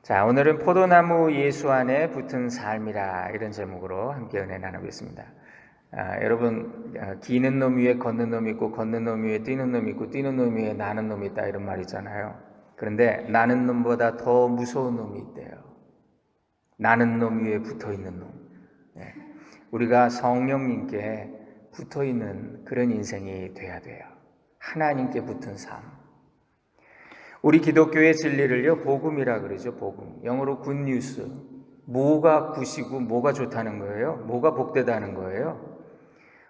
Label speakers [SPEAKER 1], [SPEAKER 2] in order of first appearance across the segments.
[SPEAKER 1] 자, 오늘은 포도나무 예수 안에 붙은 삶이라 이런 제목으로 함께 은혜 나누겠습니다. 여러분, 기는 놈 위에 걷는 놈이 있고 걷는 놈 위에 뛰는 놈이 있고 뛰는 놈 위에 나는 놈이 있다 이런 말 있잖아요. 그런데 나는 놈보다 더 무서운 놈이 있대요. 나는 놈 위에 붙어있는 놈. 우리가 성령님께 붙어있는 그런 인생이 돼야 돼요. 하나님께 붙은 삶. 우리 기독교의 진리를요, 복음이라 그러죠. 복음. 영어로 굿뉴스. 뭐가 굿이고 뭐가 좋다는 거예요? 뭐가 복되다는 거예요?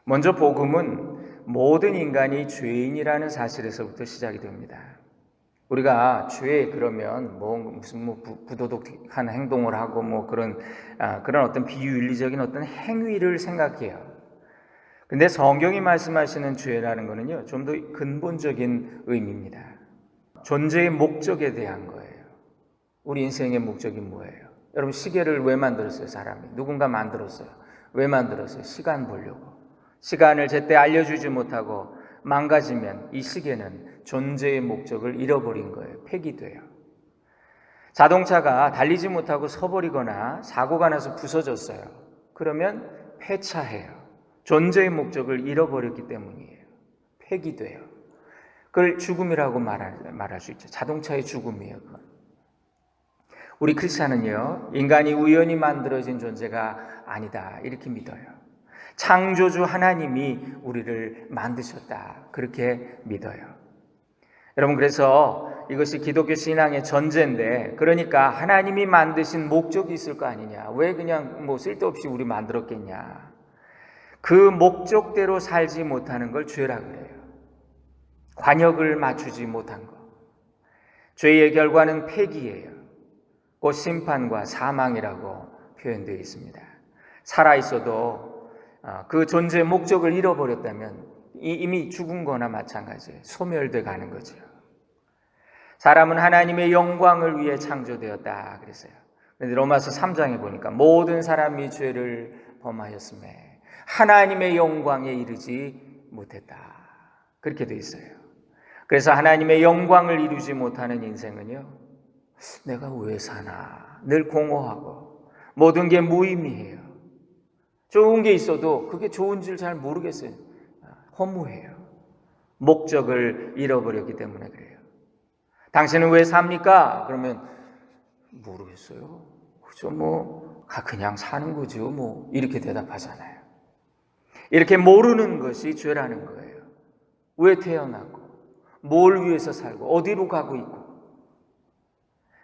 [SPEAKER 1] 먼저 복음은 모든 인간이 죄인이라는 사실에서부터 시작이 됩니다. 우리가 죄 그러면 무슨 부도덕한 행동을 하고 그런 어떤 비윤리적인 어떤 행위를 생각해요. 근데 성경이 말씀하시는 죄라는 거는요, 좀 더 근본적인 의미입니다. 존재의 목적에 대한 거예요. 우리 인생의 목적이 뭐예요? 여러분, 시계를 왜 만들었어요? 사람이 누군가 만들었어요. 왜 만들었어요? 시간 보려고. 시간을 제때 알려주지 못하고 망가지면 이 시계는 존재의 목적을 잃어버린 거예요. 폐기돼요. 자동차가 달리지 못하고 서버리거나 사고가 나서 부서졌어요. 그러면 폐차해요. 존재의 목적을 잃어버렸기 때문이에요. 폐기돼요. 그걸 죽음이라고 말할 수 있죠. 자동차의 죽음이에요. 그건. 우리 크리스찬은요, 인간이 우연히 만들어진 존재가 아니다 이렇게 믿어요. 창조주 하나님이 우리를 만드셨다 그렇게 믿어요. 여러분, 그래서 이것이 기독교 신앙의 전제인데, 그러니까 하나님이 만드신 목적이 있을 거 아니냐. 왜 그냥 쓸데없이 우리 만들었겠냐. 그 목적대로 살지 못하는 걸 죄라 그래요. 관역을 맞추지 못한 것. 죄의 결과는 폐기예요. 곧 심판과 사망이라고 표현되어 있습니다. 살아있어도 그 존재의 목적을 잃어버렸다면 이미 죽은 거나 마찬가지예요. 소멸돼 가는 거죠. 사람은 하나님의 영광을 위해 창조되었다 그랬어요. 그런데 로마서 3장에 보니까 모든 사람이 죄를 범하였음에 하나님의 영광에 이르지 못했다 그렇게 되어 있어요. 그래서 하나님의 영광을 이루지 못하는 인생은요, 내가 왜 사나 늘 공허하고 모든 게 무의미해요. 좋은 게 있어도 그게 좋은 줄 잘 모르겠어요. 허무해요. 목적을 잃어버렸기 때문에 그래요. 당신은 왜 삽니까? 그러면 모르겠어요. 그죠, 그냥 사는 거죠. 이렇게 대답하잖아요. 이렇게 모르는 것이 죄라는 거예요. 왜 태어나고 뭘 위해서 살고 어디로 가고 있고.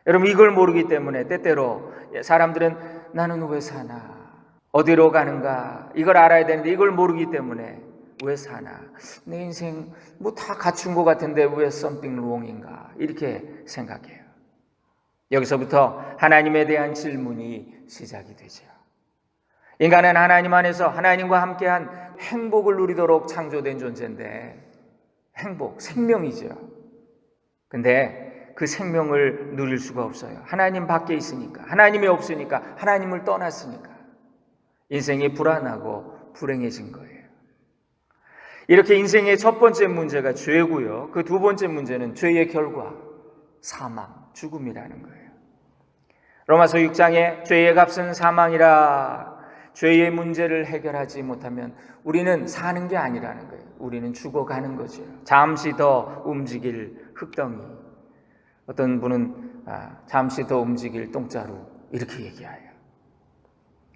[SPEAKER 1] 여러분, 이걸 모르기 때문에 때때로 사람들은 나는 왜 사나, 어디로 가는가, 이걸 알아야 되는데 이걸 모르기 때문에 왜 사나, 내 인생 다 갖춘 것 같은데 왜 something wrong인가 이렇게 생각해요. 여기서부터 하나님에 대한 질문이 시작이 되죠. 인간은 하나님 안에서 하나님과 함께한 행복을 누리도록 창조된 존재인데, 행복, 생명이죠. 근데 그 생명을 누릴 수가 없어요. 하나님 밖에 있으니까, 하나님이 없으니까, 하나님을 떠났으니까 인생이 불안하고 불행해진 거예요. 이렇게 인생의 첫 번째 문제가 죄고요. 그 두 번째 문제는 죄의 결과, 사망, 죽음이라는 거예요. 로마서 6장에 죄의 값은 사망이라. 죄의 문제를 해결하지 못하면 우리는 사는 게 아니라는 거예요. 우리는 죽어가는 거죠. 잠시 더 움직일 흙덩이. 어떤 분은 잠시 더 움직일 똥자루 이렇게 얘기해요.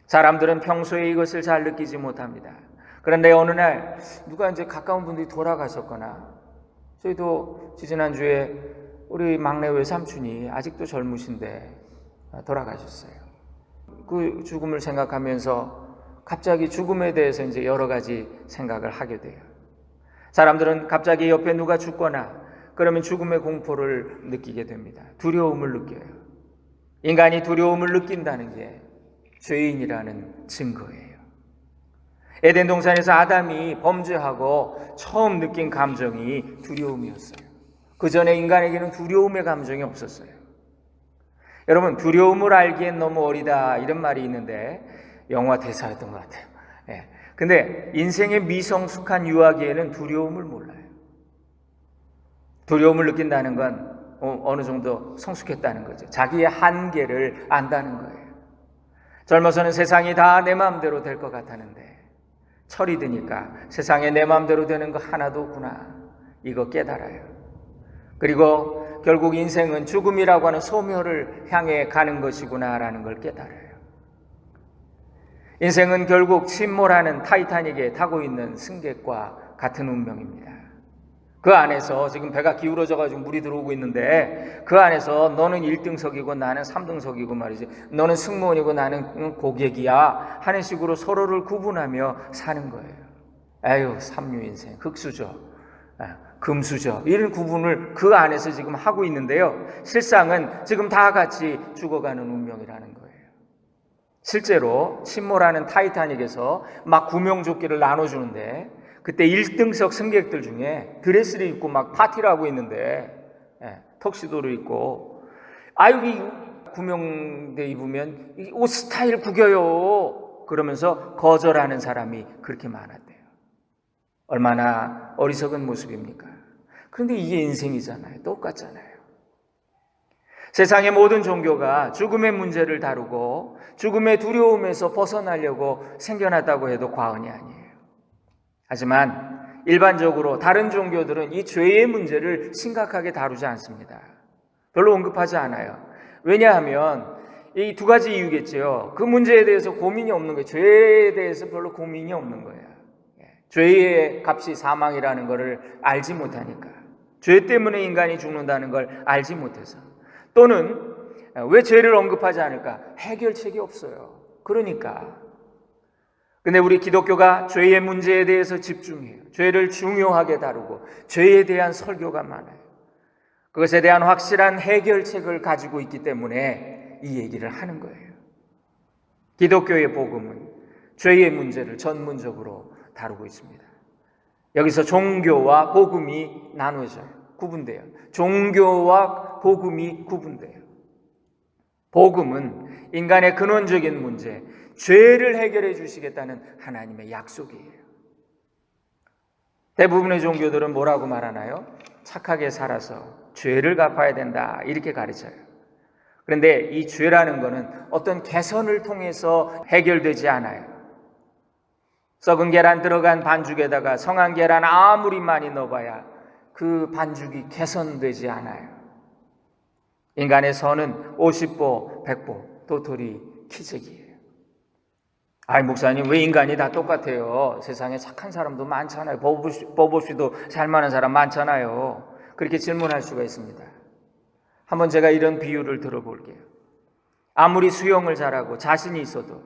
[SPEAKER 1] 사람들은 평소에 이것을 잘 느끼지 못합니다. 그런데 어느 날 누가 이제 가까운 분들이 돌아가셨거나, 저희도 지지난주에 우리 막내 외삼촌이 아직도 젊으신데 돌아가셨어요. 그 죽음을 생각하면서 갑자기 죽음에 대해서 이제 여러 가지 생각을 하게 돼요. 사람들은 갑자기 옆에 누가 죽거나 그러면 죽음의 공포를 느끼게 됩니다. 두려움을 느껴요. 인간이 두려움을 느낀다는 게 죄인이라는 증거예요. 에덴 동산에서 아담이 범죄하고 처음 느낀 감정이 두려움이었어요. 그 전에 인간에게는 두려움의 감정이 없었어요. 여러분, 두려움을 알기엔 너무 어리다 이런 말이 있는데 영화 대사였던 것 같아요. 근데 인생의 미성숙한 유아기에는 두려움을 몰라요. 두려움을 느낀다는 건 어느 정도 성숙했다는 거죠. 자기의 한계를 안다는 거예요. 젊어서는 세상이 다 내 마음대로 될 것 같았는데 철이 드니까 세상에 내 마음대로 되는 거 하나도 없구나. 이거 깨달아요. 그리고 결국 인생은 죽음이라고 하는 소멸을 향해 가는 것이구나라는 걸 깨달아요. 인생은 결국 침몰하는 타이타닉에 타고 있는 승객과 같은 운명입니다. 그 안에서 지금 배가 기울어져가지고 물이 들어오고 있는데 그 안에서 너는 1등석이고 나는 3등석이고 말이지, 너는 승무원이고 나는 고객이야 하는 식으로 서로를 구분하며 사는 거예요. 에휴, 삼류인생, 흙수저, 금수저, 이런 구분을 그 안에서 지금 하고 있는데요. 실상은 지금 다 같이 죽어가는 운명이라는 거예요. 실제로 침몰하는 타이타닉에서 막 구명조끼를 나눠주는데 그때 1등석 승객들 중에 드레스를 입고 막 파티를 하고 있는데, 턱시도를 입고, 여기 구명대 입으면 이 옷 스타일 구겨요 그러면서 거절하는 사람이 그렇게 많았대요. 얼마나 어리석은 모습입니까? 그런데 이게 인생이잖아요. 똑같잖아요. 세상의 모든 종교가 죽음의 문제를 다루고 죽음의 두려움에서 벗어나려고 생겨났다고 해도 과언이 아니에요. 하지만 일반적으로 다른 종교들은 이 죄의 문제를 심각하게 다루지 않습니다. 별로 언급하지 않아요. 왜냐하면 이 두 가지 이유겠죠. 그 문제에 대해서 고민이 없는 거예요. 죄에 대해서 별로 고민이 없는 거예요. 죄의 값이 사망이라는 것을 알지 못하니까. 죄 때문에 인간이 죽는다는 걸 알지 못해서. 또는 왜 죄를 언급하지 않을까? 해결책이 없어요. 그러니까. 근데 우리 기독교가 죄의 문제에 대해서 집중해요. 죄를 중요하게 다루고 죄에 대한 설교가 많아요. 그것에 대한 확실한 해결책을 가지고 있기 때문에 이 얘기를 하는 거예요. 기독교의 복음은 죄의 문제를 전문적으로 다루고 있습니다. 여기서 종교와 복음이 나누어져요. 구분돼요. 종교와 복음이 구분돼요. 복음은 인간의 근원적인 문제, 죄를 해결해 주시겠다는 하나님의 약속이에요. 대부분의 종교들은 뭐라고 말하나요? 착하게 살아서 죄를 갚아야 된다, 이렇게 가르쳐요. 그런데 이 죄라는 것은 어떤 개선을 통해서 해결되지 않아요. 썩은 계란 들어간 반죽에다가 성한 계란 아무리 많이 넣어봐야 그 반죽이 개선되지 않아요. 인간의 선은 50보, 100보, 도토리 키재기예요. 목사님, 왜 인간이 다 똑같아요? 세상에 착한 사람도 많잖아요. 법 없이도 살만한 사람 많잖아요. 그렇게 질문할 수가 있습니다. 한번 제가 이런 비유를 들어볼게요. 아무리 수영을 잘하고 자신이 있어도,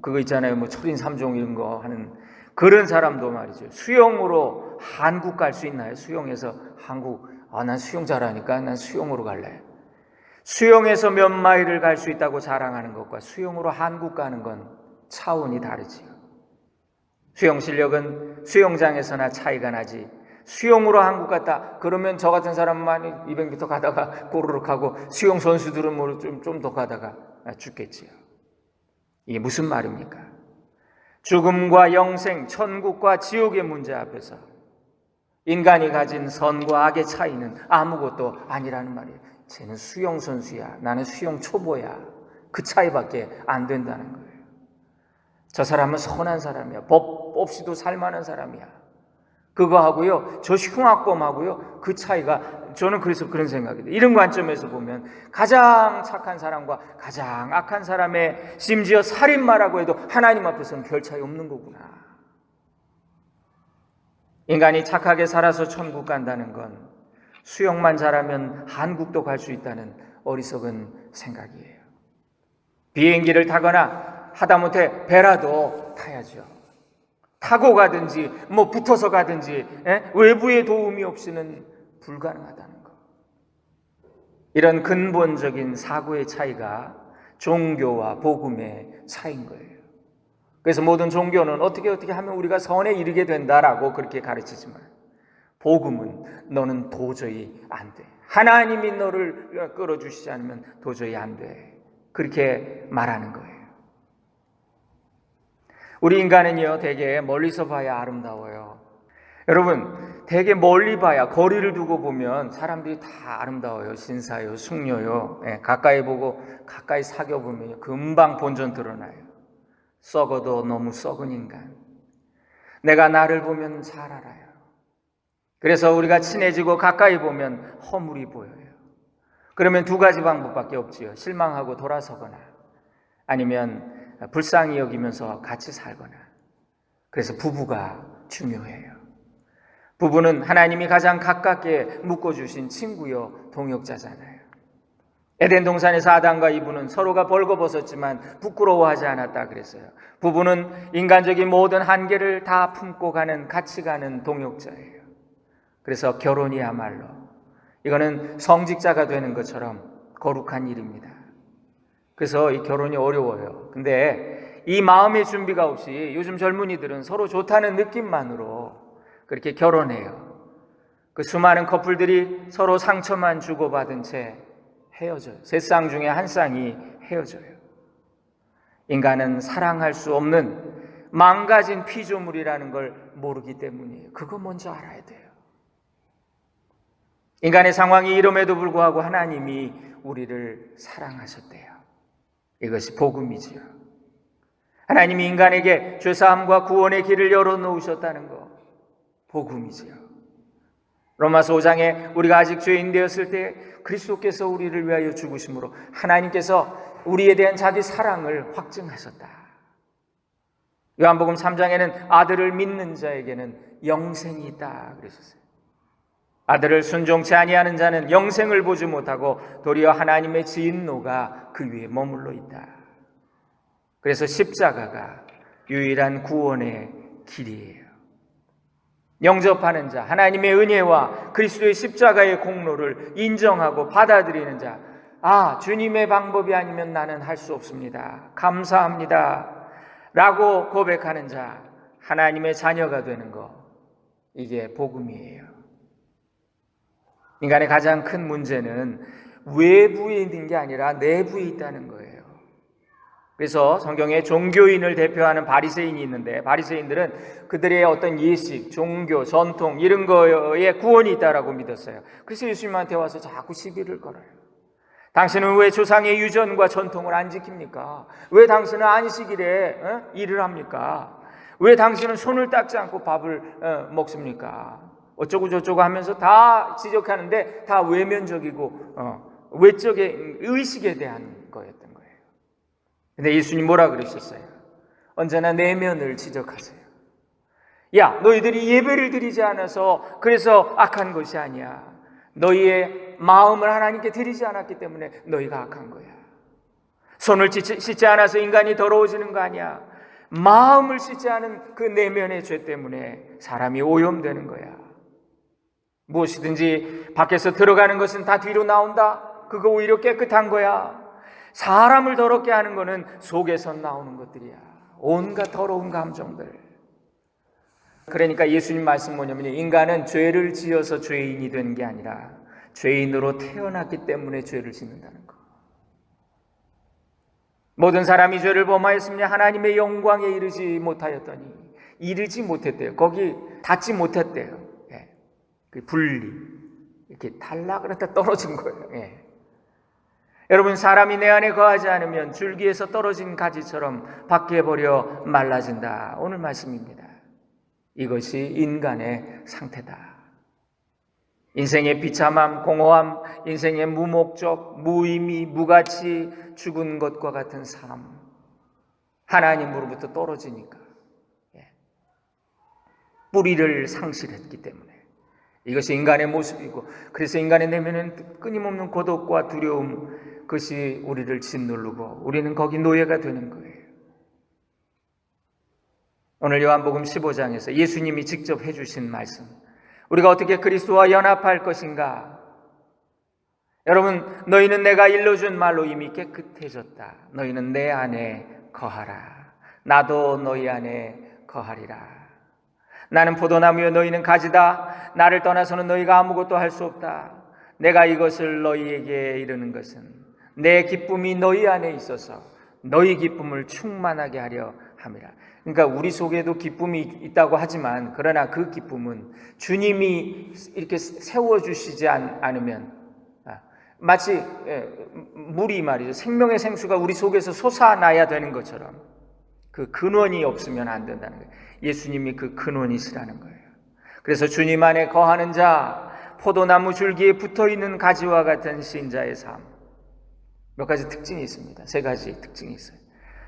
[SPEAKER 1] 그거 있잖아요, 뭐 철인 3종 이런 거 하는 그런 사람도 말이죠, 수영으로 한국 갈 수 있나요? 수영해서 한국, 난 수영 잘하니까 난 수영으로 갈래. 수영해서 몇 마일을 갈 수 있다고 자랑하는 것과 수영으로 한국 가는 건 차원이 다르지요. 수영 실력은 수영장에서나 차이가 나지, 수영으로 한국 갔다 그러면 저 같은 사람만 200m 가다가 꼬르륵 하고 수영 선수들은 뭐 좀 더 가다가 죽겠지요. 이게 무슨 말입니까? 죽음과 영생, 천국과 지옥의 문제 앞에서 인간이 가진 선과 악의 차이는 아무것도 아니라는 말이에요. 쟤는 수영 선수야, 나는 수영 초보야. 그 차이밖에 안 된다는 거예요. 저 사람은 선한 사람이야. 법 없이도 살만한 사람이야. 그거하고요, 저 흉악범하고요, 그 차이가, 저는 그래서 그런 생각이 돼요. 이런 관점에서 보면 가장 착한 사람과 가장 악한 사람의, 심지어 살인마라고 해도 하나님 앞에서는 별 차이 없는 거구나. 인간이 착하게 살아서 천국 간다는 건 수영만 잘하면 한국도 갈 수 있다는 어리석은 생각이에요. 비행기를 타거나 하다못해 배라도 타야죠. 타고 가든지 뭐 붙어서 가든지 외부의 도움이 없이는 불가능하다는 것. 이런 근본적인 사고의 차이가 종교와 복음의 차이인 거예요. 그래서 모든 종교는 어떻게 하면 우리가 선에 이르게 된다라고 그렇게 가르치지만, 복음은 너는 도저히 안 돼. 하나님이 너를 끌어주시지 않으면 도저히 안 돼. 그렇게 말하는 거예요. 우리 인간은요, 되게 멀리서 봐야 아름다워요. 여러분, 되게 멀리 봐야, 거리를 두고 보면 사람들이 다 아름다워요. 신사요, 숙녀요. 가까이 보고 가까이 사귀어보면 금방 본전 드러나요. 썩어도 너무 썩은 인간. 내가 나를 보면 잘 알아요. 그래서 우리가 친해지고 가까이 보면 허물이 보여요. 그러면 두 가지 방법밖에 없지요. 실망하고 돌아서거나 아니면 불쌍히 여기면서 같이 살거나. 그래서 부부가 중요해요. 부부는 하나님이 가장 가깝게 묶어주신 친구요 동역자잖아요. 에덴 동산에서 아담과 이브는 서로가 벌거벗었지만 부끄러워하지 않았다 그랬어요. 부부는 인간적인 모든 한계를 다 품고 가는, 같이 가는 동역자예요. 그래서 결혼이야말로 이거는 성직자가 되는 것처럼 거룩한 일입니다. 그래서 이 결혼이 어려워요. 근데 이 마음의 준비가 없이 요즘 젊은이들은 서로 좋다는 느낌만으로 그렇게 결혼해요. 그 수많은 커플들이 서로 상처만 주고받은 채 헤어져요. 세 쌍 중에 한 쌍이 헤어져요. 인간은 사랑할 수 없는 망가진 피조물이라는 걸 모르기 때문이에요. 그거 먼저 알아야 돼요. 인간의 상황이 이름에도 불구하고 하나님이 우리를 사랑하셨대요. 이것이 복음이지요. 하나님이 인간에게 죄사함과 구원의 길을 열어놓으셨다는 거 복음이지요. 로마서 5장에 우리가 아직 죄인 되었을 때 그리스도께서 우리를 위하여 죽으심으로 하나님께서 우리에 대한 자기 사랑을 확증하셨다. 요한복음 3장에는 아들을 믿는 자에게는 영생이 있다 그러셨어요. 아들을 순종치 아니하는 자는 영생을 보지 못하고 도리어 하나님의 진노가 그 위에 머물러 있다. 그래서 십자가가 유일한 구원의 길이에요. 영접하는 자, 하나님의 은혜와 그리스도의 십자가의 공로를 인정하고 받아들이는 자, 주님의 방법이 아니면 나는 할 수 없습니다. 감사합니다. 라고 고백하는 자, 하나님의 자녀가 되는 것, 이게 복음이에요. 인간의 가장 큰 문제는 외부에 있는 게 아니라 내부에 있다는 거예요. 그래서 성경에 종교인을 대표하는 바리새인이 있는데, 바리새인들은 그들의 어떤 예식, 종교, 전통 이런 거에 구원이 있다라고 믿었어요. 그래서 예수님한테 와서 자꾸 시비를 걸어요. 당신은 왜 조상의 유전과 전통을 안 지킵니까? 왜 당신은 안식일에 일을 합니까? 왜 당신은 손을 닦지 않고 밥을 먹습니까? 어쩌고 저쩌고 하면서 다 지적하는데 다 외면적이고 외적의 의식에 대한 거였던 거예요. 근데 예수님 뭐라 그러셨어요? 언제나 내면을 지적하세요. 야, 너희들이 예배를 드리지 않아서 그래서 악한 것이 아니야. 너희의 마음을 하나님께 드리지 않았기 때문에 너희가 악한 거야. 손을 씻지 않아서 인간이 더러워지는 거 아니야. 마음을 씻지 않은 그 내면의 죄 때문에 사람이 오염되는 거야. 무엇이든지 밖에서 들어가는 것은 다 뒤로 나온다. 그거 오히려 깨끗한 거야. 사람을 더럽게 하는 거는 속에서 나오는 것들이야. 온갖 더러운 감정들. 그러니까 예수님 말씀 뭐냐면 인간은 죄를 지어서 죄인이 되는 게 아니라 죄인으로 태어났기 때문에 죄를 짓는다는 거. 모든 사람이 죄를 범하였으며 하나님의 영광에 이르지 못했대요. 거기 닿지 못했대요. 그 분리, 이렇게 탈락을 했다 떨어진 거예요. 여러분, 사람이 내 안에 거하지 않으면 줄기에서 떨어진 가지처럼 밖에 버려 말라진다. 오늘 말씀입니다. 이것이 인간의 상태다. 인생의 비참함, 공허함, 인생의 무목적, 무의미, 무가치, 죽은 것과 같은 삶. 하나님으로부터 떨어지니까. 뿌리를 상실했기 때문에. 이것이 인간의 모습이고, 그래서 인간의 내면은 끊임없는 고독과 두려움, 그것이 우리를 짓누르고 우리는 거기 노예가 되는 거예요. 오늘 요한복음 15장에서 예수님이 직접 해주신 말씀, 우리가 어떻게 그리스도와 연합할 것인가? 여러분, 너희는 내가 일러준 말로 이미 깨끗해졌다. 너희는 내 안에 거하라. 나도 너희 안에 거하리라. 나는 포도나무여 너희는 가지다. 나를 떠나서는 너희가 아무것도 할 수 없다. 내가 이것을 너희에게 이르는 것은 내 기쁨이 너희 안에 있어서 너희 기쁨을 충만하게 하려 함이라. 그러니까 우리 속에도 기쁨이 있다고 하지만 그러나 그 기쁨은 주님이 이렇게 세워주시지 않으면 마치 물이 말이죠. 생명의 생수가 우리 속에서 솟아나야 되는 것처럼 그 근원이 없으면 안 된다는 거예요. 예수님이 그 근원이시라는 거예요. 그래서 주님 안에 거하는 자, 포도나무 줄기에 붙어있는 가지와 같은 신자의 삶. 몇 가지 특징이 있습니다. 3가지 특징이 있어요.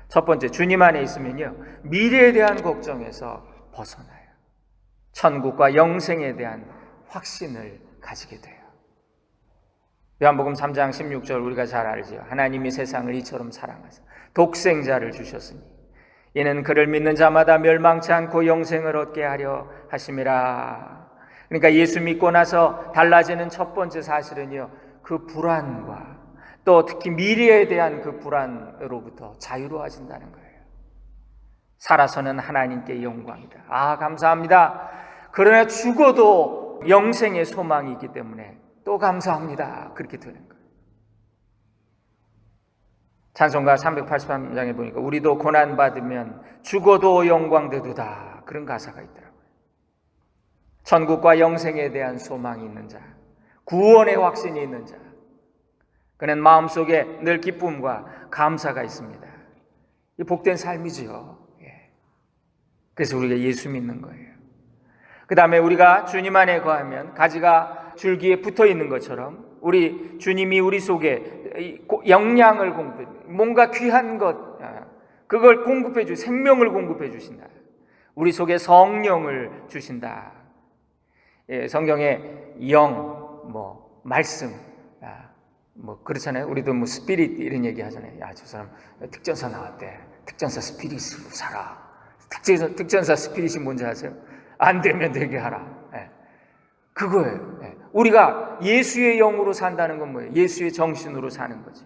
[SPEAKER 1] 첫 번째, 주님 안에 있으면요, 미래에 대한 걱정에서 벗어나요. 천국과 영생에 대한 확신을 가지게 돼요. 요한복음 3장 16절 우리가 잘 알죠. 하나님이 세상을 이처럼 사랑하사 독생자를 주셨으니 이는 그를 믿는 자마다 멸망치 않고 영생을 얻게 하려 하심이라. 그러니까 예수 믿고 나서 달라지는 첫 번째 사실은요, 그 불안과 또 특히 미래에 대한 그 불안으로부터 자유로워진다는 거예요. 살아서는 하나님께 영광이다. 아, 감사합니다. 그러나 죽어도 영생의 소망이 있기 때문에 또 감사합니다. 그렇게 되는 거예요. 찬송가 383장에 보니까 우리도 고난받으면 죽어도 영광되도다. 그런 가사가 있더라고요. 천국과 영생에 대한 소망이 있는 자, 구원의 확신이 있는 자, 그는 마음속에 늘 기쁨과 감사가 있습니다. 이 복된 삶이지요. 그래서 우리가 예수 믿는 거예요. 그 다음에 우리가 주님 안에 거하면 가지가 줄기에 붙어 있는 것처럼 우리 주님이 우리 속에 영양을 공급해, 뭔가 귀한 것, 그걸 공급해 주, 생명을 공급해 주신다. 우리 속에 성령을 주신다. 성경에 영, 말씀, 그렇잖아요. 우리도 스피릿 이런 얘기 하잖아요. 야, 저 사람 특전사 나왔대. 특전사 스피릿으로 살아. 특전사 스피릿이 뭔지 아세요? 안 되면 되게 하라. 그거예요. 우리가 예수의 영으로 산다는 건 뭐예요? 예수의 정신으로 사는 거죠.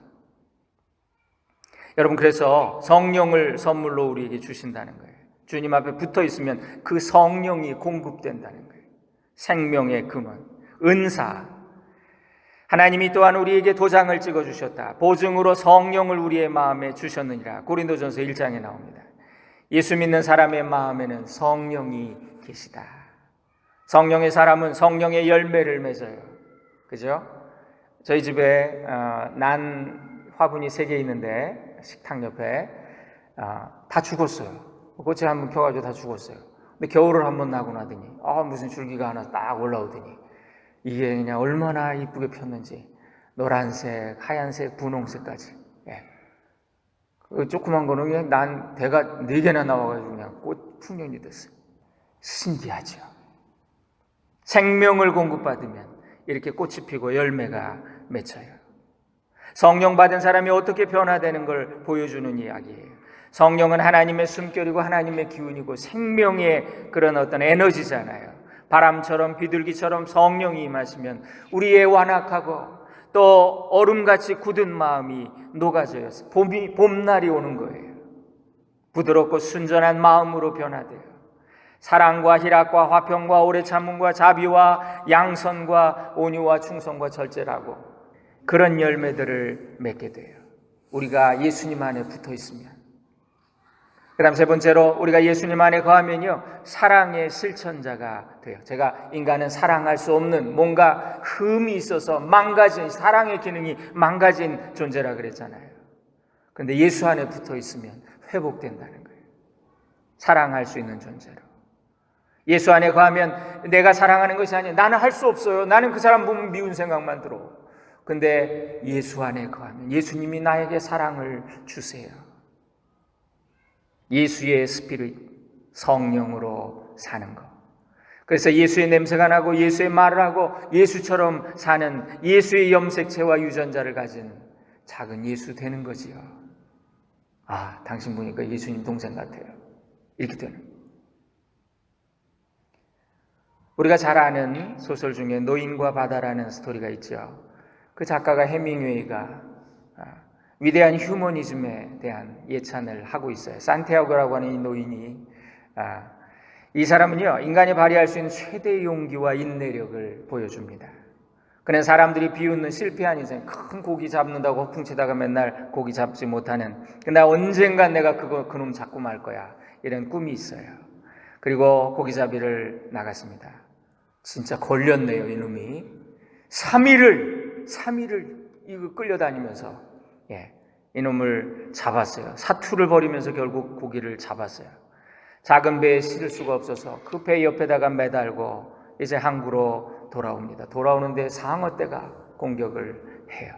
[SPEAKER 1] 여러분, 그래서 성령을 선물로 우리에게 주신다는 거예요. 주님 앞에 붙어 있으면 그 성령이 공급된다는 거예요. 생명의 근원, 은사. 하나님이 또한 우리에게 도장을 찍어주셨다. 보증으로 성령을 우리의 마음에 주셨느니라. 고린도전서 1장에 나옵니다. 예수 믿는 사람의 마음에는 성령이 계시다. 성령의 사람은 성령의 열매를 맺어요. 그죠? 저희 집에 난 화분이 3개 있는데 식탁 옆에 다 죽었어요. 꽃이 한번 펴가지고 다 죽었어요. 근데 겨울을 한번 나고 나더니 무슨 줄기가 하나 딱 올라오더니 이게 그냥 얼마나 이쁘게 폈는지 노란색, 하얀색, 분홍색까지. 그 조그만 거는 그냥 난 대가 4개나 나와가지고 그냥 꽃 풍년이 됐어요. 신기하죠. 생명을 공급받으면 이렇게 꽃이 피고 열매가 맺혀요. 성령 받은 사람이 어떻게 변화되는 걸 보여주는 이야기예요. 성령은 하나님의 숨결이고 하나님의 기운이고 생명의 그런 어떤 에너지잖아요. 바람처럼 비둘기처럼 성령이 임하시면 우리의 완악하고 또 얼음같이 굳은 마음이 녹아져요. 봄날이 오는 거예요. 부드럽고 순전한 마음으로 변화돼요. 사랑과 희락과 화평과 오래 참음과 자비와 양선과 온유와 충성과 절제라고 그런 열매들을 맺게 돼요. 우리가 예수님 안에 붙어 있으면. 그 다음 3번째로 우리가 예수님 안에 거하면요, 사랑의 실천자가 돼요. 제가 인간은 사랑할 수 없는 뭔가 흠이 있어서 망가진, 사랑의 기능이 망가진 존재라 그랬잖아요. 그런데 예수 안에 붙어 있으면 회복된다는 거예요. 사랑할 수 있는 존재로. 예수 안에 거하면 내가 사랑하는 것이 아니에요. 나는 할 수 없어요. 나는 그 사람 보면 미운 생각만 들어. 근데 예수 안에 거하면 예수님이 나에게 사랑을 주세요. 예수의 스피릿, 성령으로 사는 것. 그래서 예수의 냄새가 나고 예수의 말을 하고 예수처럼 사는 예수의 염색체와 유전자를 가진 작은 예수 되는 거지요. 당신 보니까 예수님 동생 같아요. 이렇게 되는. 우리가 잘 아는 소설 중에 노인과 바다라는 스토리가 있죠. 그 작가가 해밍웨이가 위대한 휴머니즘에 대한 예찬을 하고 있어요. 산티아고라고 하는 이 노인이 이 사람은요, 인간이 발휘할 수 있는 최대의 용기와 인내력을 보여줍니다. 그는 사람들이 비웃는 실패한 인생, 큰 고기 잡는다고 허풍치다가 맨날 고기 잡지 못하는, 근데 언젠간 내가 그놈 잡고 말 거야, 이런 꿈이 있어요. 그리고 고기잡이를 나갔습니다. 진짜 걸렸네요, 이놈이. 3일을 이거 끌려다니면서 이놈을 잡았어요. 사투를 벌이면서 결국 고기를 잡았어요. 작은 배에 실을 수가 없어서 그 배 옆에다가 매달고 이제 항구로 돌아옵니다. 돌아오는데 상어떼가 공격을 해요.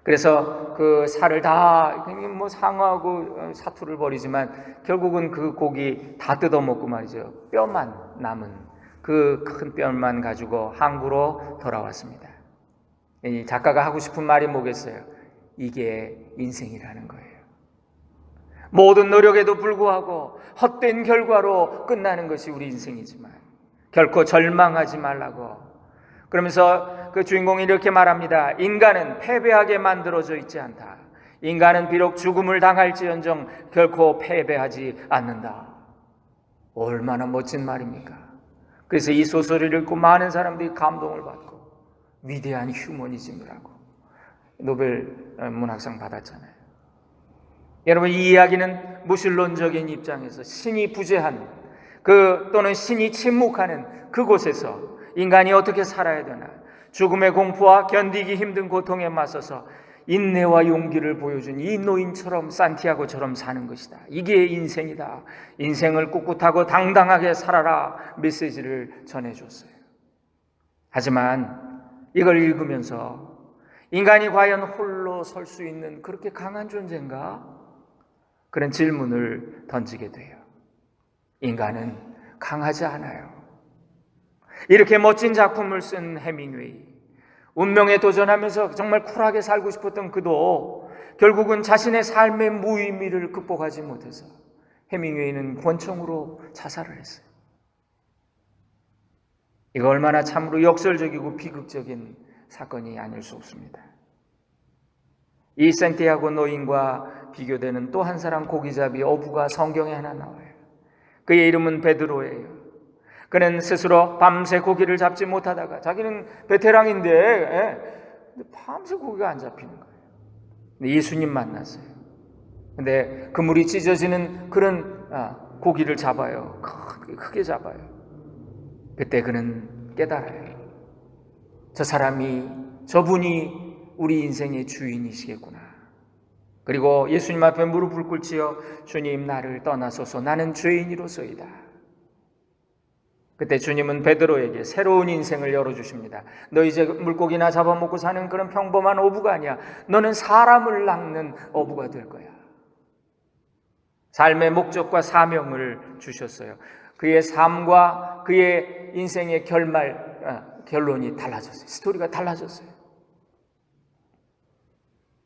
[SPEAKER 1] 그래서 그 살을 다 뭐 상어하고 사투를 벌이지만 결국은 그 고기 다 뜯어먹고 말이죠. 뼈만 남은 그 큰 뼈만 가지고 항구로 돌아왔습니다. 이 작가가 하고 싶은 말이 뭐겠어요? 이게 인생이라는 거예요. 모든 노력에도 불구하고 헛된 결과로 끝나는 것이 우리 인생이지만 결코 절망하지 말라고. 그러면서 그 주인공이 이렇게 말합니다. 인간은 패배하게 만들어져 있지 않다. 인간은 비록 죽음을 당할지언정 결코 패배하지 않는다. 얼마나 멋진 말입니까? 그래서 이 소설을 읽고 많은 사람들이 감동을 받고 위대한 휴머니즘을 하고 노벨 문학상 받았잖아요. 여러분, 이 이야기는 무신론적인 입장에서 신이 부재한 또는 신이 침묵하는 그곳에서 인간이 어떻게 살아야 되나, 죽음의 공포와 견디기 힘든 고통에 맞서서 인내와 용기를 보여준 이 노인처럼, 산티아고처럼 사는 것이다. 이게 인생이다. 인생을 꿋꿋하고 당당하게 살아라 메시지를 전해줬어요. 하지만 이걸 읽으면서 인간이 과연 홀로 설 수 있는 그렇게 강한 존재인가? 그런 질문을 던지게 돼요. 인간은 강하지 않아요. 이렇게 멋진 작품을 쓴 헤밍웨이, 운명에 도전하면서 정말 쿨하게 살고 싶었던 그도 결국은 자신의 삶의 무의미를 극복하지 못해서 헤밍웨이는 권총으로 자살을 했어요. 이거 얼마나 참으로 역설적이고 비극적인 사건이 아닐 수 없습니다. 이 산티아고 노인과 비교되는 또 한 사람 고기잡이 어부가 성경에 하나 나와요. 그의 이름은 베드로예요. 그는 스스로 밤새 고기를 잡지 못하다가, 자기는 베테랑인데 밤새 고기가 안 잡히는 거예요. 근데 예수님 만났어요. 근데 그물이 찢어지는 그런 고기를 잡아요. 크게 잡아요. 그때 그는 깨달아요. 저분이 우리 인생의 주인이시겠구나. 그리고 예수님 앞에 무릎을 꿇지요. 주님, 나를 떠나소서. 나는 죄인이로소이다. 그때 주님은 베드로에게 새로운 인생을 열어주십니다. 너 이제 물고기나 잡아먹고 사는 그런 평범한 어부가 아니야. 너는 사람을 낚는 어부가 될 거야. 삶의 목적과 사명을 주셨어요. 그의 삶과 그의 인생의 결론이 달라졌어요. 스토리가 달라졌어요.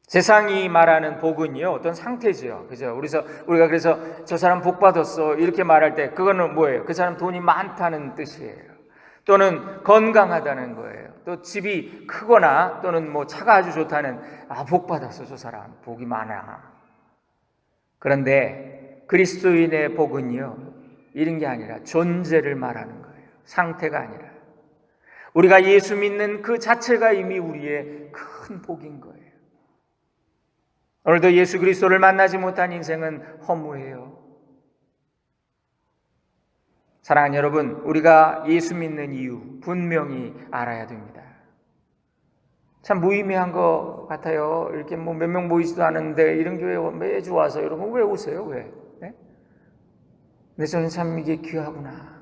[SPEAKER 1] 세상이 말하는 복은요, 어떤 상태지요. 그죠? 우리가 그래서 저 사람 복 받았어, 이렇게 말할 때, 그거는 뭐예요? 그 사람 돈이 많다는 뜻이에요. 또는 건강하다는 거예요. 또 집이 크거나, 또는 뭐 차가 아주 좋다는, 복 받았어, 저 사람. 복이 많아. 그런데 그리스도인의 복은요, 이런 게 아니라 존재를 말하는 거예요. 상태가 아니라. 우리가 예수 믿는 그 자체가 이미 우리의 큰 복인 거예요. 오늘도 예수 그리스도를 만나지 못한 인생은 허무해요. 사랑하는 여러분, 우리가 예수 믿는 이유 분명히 알아야 됩니다. 참 무의미한 것 같아요. 이렇게 뭐 몇 명 모이지도 않은데 이런 교회 매주 와서 여러분 왜 오세요? 왜? 네? 근데 저는 참 이게 귀하구나.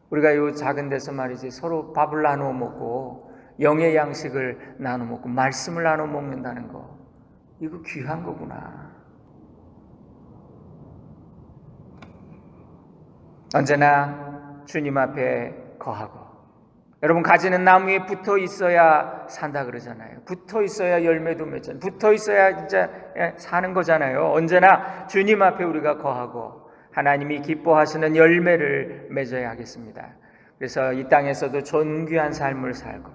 [SPEAKER 1] 우리가 이 작은 데서 말이지 서로 밥을 나누어 먹고 영의 양식을 나누어 먹고 말씀을 나누어 먹는다는 거, 이거 귀한 거구나. 언제나 주님 앞에 거하고, 여러분 가지는 나무 위에 붙어 있어야 산다 그러잖아요. 붙어 있어야 열매도 맺잖아요. 붙어 있어야 진짜 사는 거잖아요. 언제나 주님 앞에 우리가 거하고 하나님이 기뻐하시는 열매를 맺어야 하겠습니다. 그래서 이 땅에서도 존귀한 삶을 살고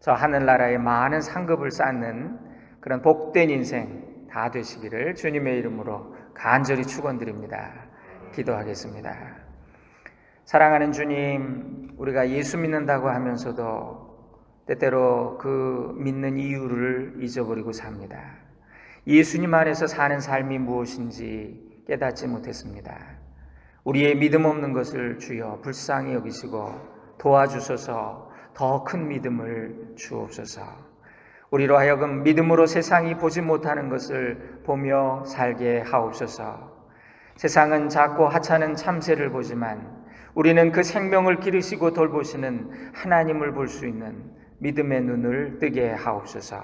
[SPEAKER 1] 저 하늘나라에 많은 상급을 쌓는 그런 복된 인생 다 되시기를 주님의 이름으로 간절히 축원드립니다. 기도하겠습니다. 사랑하는 주님, 우리가 예수 믿는다고 하면서도 때때로 그 믿는 이유를 잊어버리고 삽니다. 예수님 안에서 사는 삶이 무엇인지 깨닫지 못했습니다. 우리의 믿음 없는 것을 주여 불쌍히 여기시고 도와주소서. 더 큰 믿음을 주옵소서. 우리로 하여금 믿음으로 세상이 보지 못하는 것을 보며 살게 하옵소서. 세상은 작고 하찮은 참새를 보지만 우리는 그 생명을 기르시고 돌보시는 하나님을 볼 수 있는 믿음의 눈을 뜨게 하옵소서.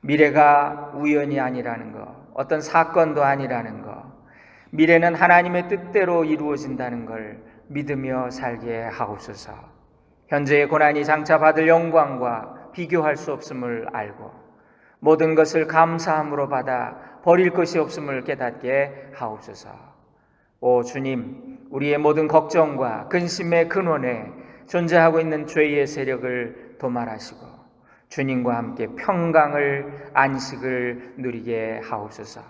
[SPEAKER 1] 미래가 우연이 아니라는 것, 어떤 사건도 아니라는 것, 미래는 하나님의 뜻대로 이루어진다는 걸 믿으며 살게 하옵소서. 현재의 고난이 장차 받을 영광과 비교할 수 없음을 알고 모든 것을 감사함으로 받아 버릴 것이 없음을 깨닫게 하옵소서. 오 주님, 우리의 모든 걱정과 근심의 근원에 존재하고 있는 죄의 세력을 도말하시고 주님과 함께 평강을 안식을 누리게 하옵소서.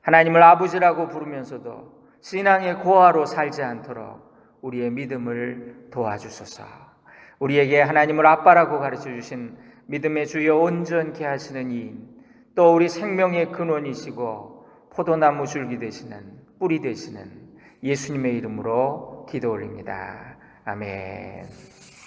[SPEAKER 1] 하나님을 아버지라고 부르면서도 신앙의 고아로 살지 않도록 우리의 믿음을 도와주소서. 우리에게 하나님을 아빠라고 가르쳐 주신 믿음의 주여 온전케 하시는 이인, 또 우리 생명의 근원이시고 포도나무 줄기 되시는 뿌리 되시는 예수님의 이름으로 기도 올립니다. 아멘.